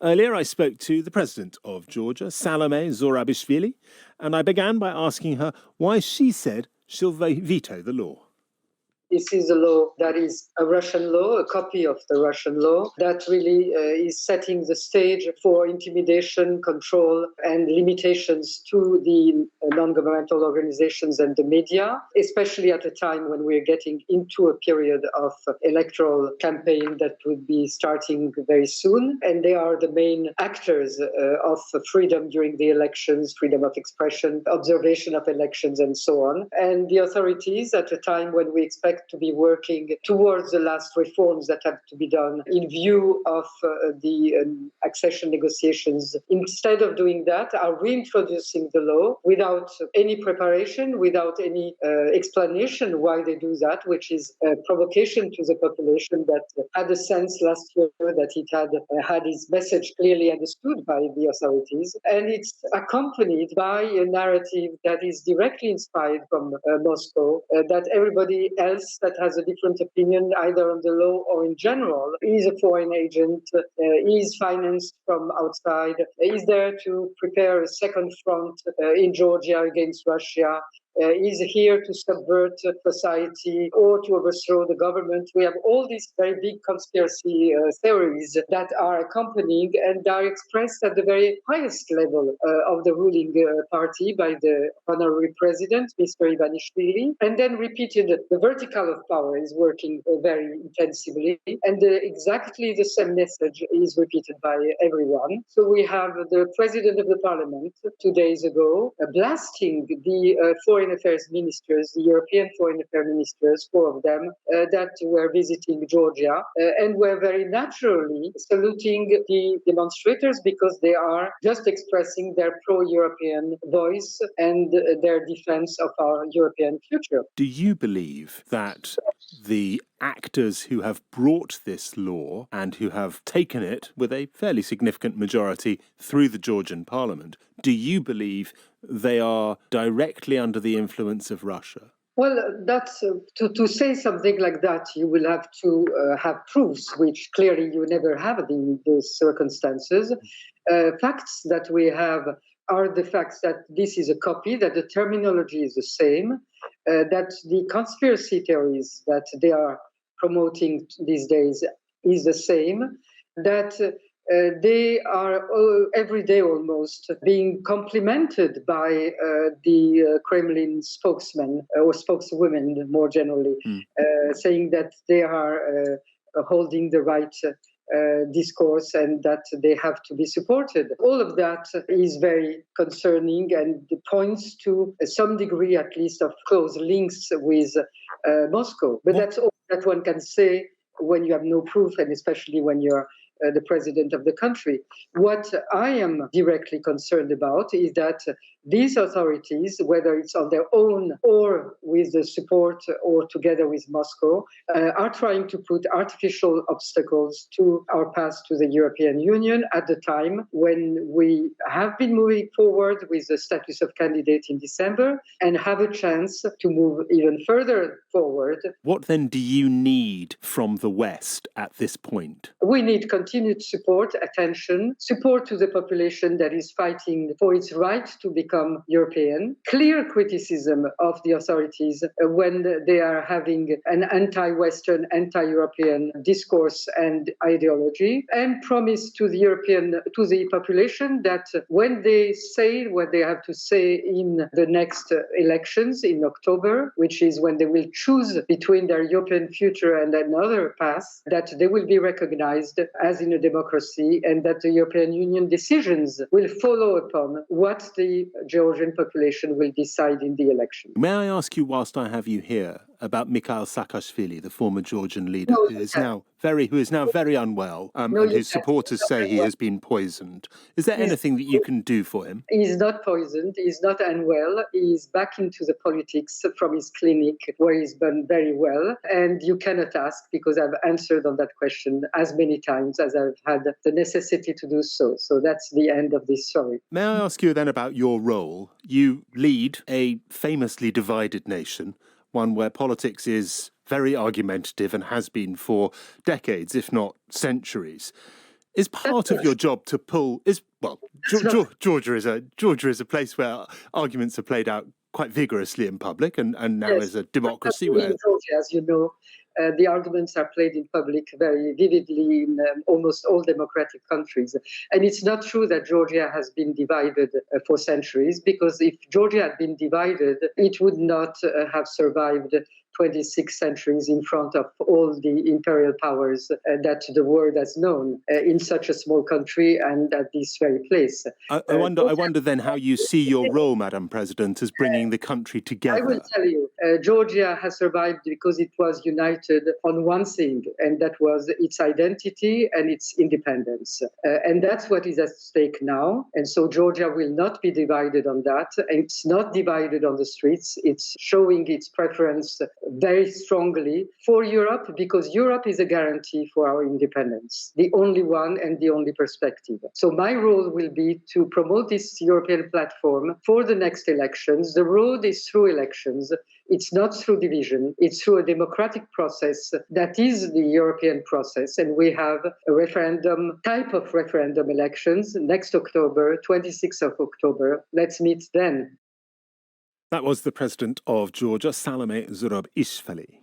Earlier, I spoke to the president of Georgia, Salome Zorabishvili, and I began by asking her why she said she'll veto the law. This is a law that is a Russian law, a copy of the Russian law, that really is setting the stage for intimidation, control, and limitations to the non-governmental organizations and the media, especially at a time when we're getting into a period of electoral campaign that would be starting very soon. And they are the main actors of freedom during the elections, freedom of expression, observation of elections, and so on. And the authorities, at a time when we expect to be working towards the last reforms that have to be done in view of the accession negotiations, instead of doing that, are reintroducing the law without any preparation, without any explanation why they do that, which is a provocation to the population that had a sense last year that it had its message clearly understood by the authorities. And it's accompanied by a narrative that is directly inspired from Moscow, that everybody else that has a different opinion, either on the law or in general, is a foreign agent, is financed from outside, is there to prepare a second front in Georgia against Russia, is here to subvert society or to overthrow the government. We have all these very big conspiracy theories that are accompanying and are expressed at the very highest level of the ruling party by the honorary president, Mr. Ivanishvili, and then repeated. The vertical of power is working very intensively, and exactly the same message is repeated by everyone. So we have the president of the parliament 2 days ago blasting the foreign affairs ministers, the European foreign affairs ministers, 4 of them, that were visiting Georgia, and were very naturally saluting the demonstrators because they are just expressing their pro-European voice and their defense of our European future. Do you believe that the actors who have brought this law and who have taken it with a fairly significant majority through the Georgian parliament, do you believe they are directly under the influence of Russia? Well, that's to say something like that, you will have to have proofs, which clearly you never have in those circumstances. Facts that we have are the facts that this is a copy, that the terminology is the same, that the conspiracy theories that they are promoting these days is the same, that they are every day almost being complimented by the Kremlin spokesmen or spokeswomen more generally, saying that they are holding the right discourse and that they have to be supported. All of that is very concerning and points to some degree, at least, of close links with Moscow. But that's all that one can say when you have no proof, and especially when you're the president of the country. What I am directly concerned about is that these authorities, whether it's on their own or with the support or together with Moscow, are trying to put artificial obstacles to our path to the European Union at the time when we have been moving forward with the status of candidate in December and have a chance to move even further forward. What then do you need from the West at this point? We need continued support, attention, support to the population that is fighting for its right to become European, clear criticism of the authorities when they are having an anti-Western, anti-European discourse and ideology, and promise to the population that when they say what they have to say in the next elections in October, which is when they will choose between their European future and another path, that they will be recognized as in a democracy and that the European Union decisions will follow upon what the Georgian population will decide in the election. May I ask you, whilst I have you here, about Mikhail Saakashvili, the former Georgian leader, who is now very unwell, and whose supporters say he has been poisoned. Is there anything that you can do for him? He's not poisoned. He's not unwell. He's back into the politics from his clinic, where he's done very well. And you cannot ask, because I've answered on that question as many times as I've had the necessity to do so. So that's the end of this story. May I ask you then about your role? You lead a famously divided nation, one where politics is very argumentative and has been for decades, if not centuries. Is part of your job to pull? Georgia is a place where arguments are played out quite vigorously in public, and now Yes, is a but democracy not only where in Georgia, as you know, the arguments are played in public very vividly in almost all democratic countries. And it's not true that Georgia has been divided for centuries, because if Georgia had been divided, it would not have survived 26 centuries in front of all the imperial powers that the world has known in such a small country and at this very place. I wonder then how you see your role, Madam President, as bringing the country I will together. tell you, Georgia has survived because it was united on one thing, and that was its identity and its independence. And that's what is at stake now. And so Georgia will not be divided on that. And it's not divided on the streets. It's showing its preference very strongly for Europe, because Europe is a guarantee for our independence, the only one and the only perspective. So my role will be to promote this European platform for the next elections. The road is through elections. It's not through division. It's through a democratic process that is the European process. And we have a type of referendum elections next October, 26th of October. Let's meet then. That was the president of Georgia, Salome Zurabishvili.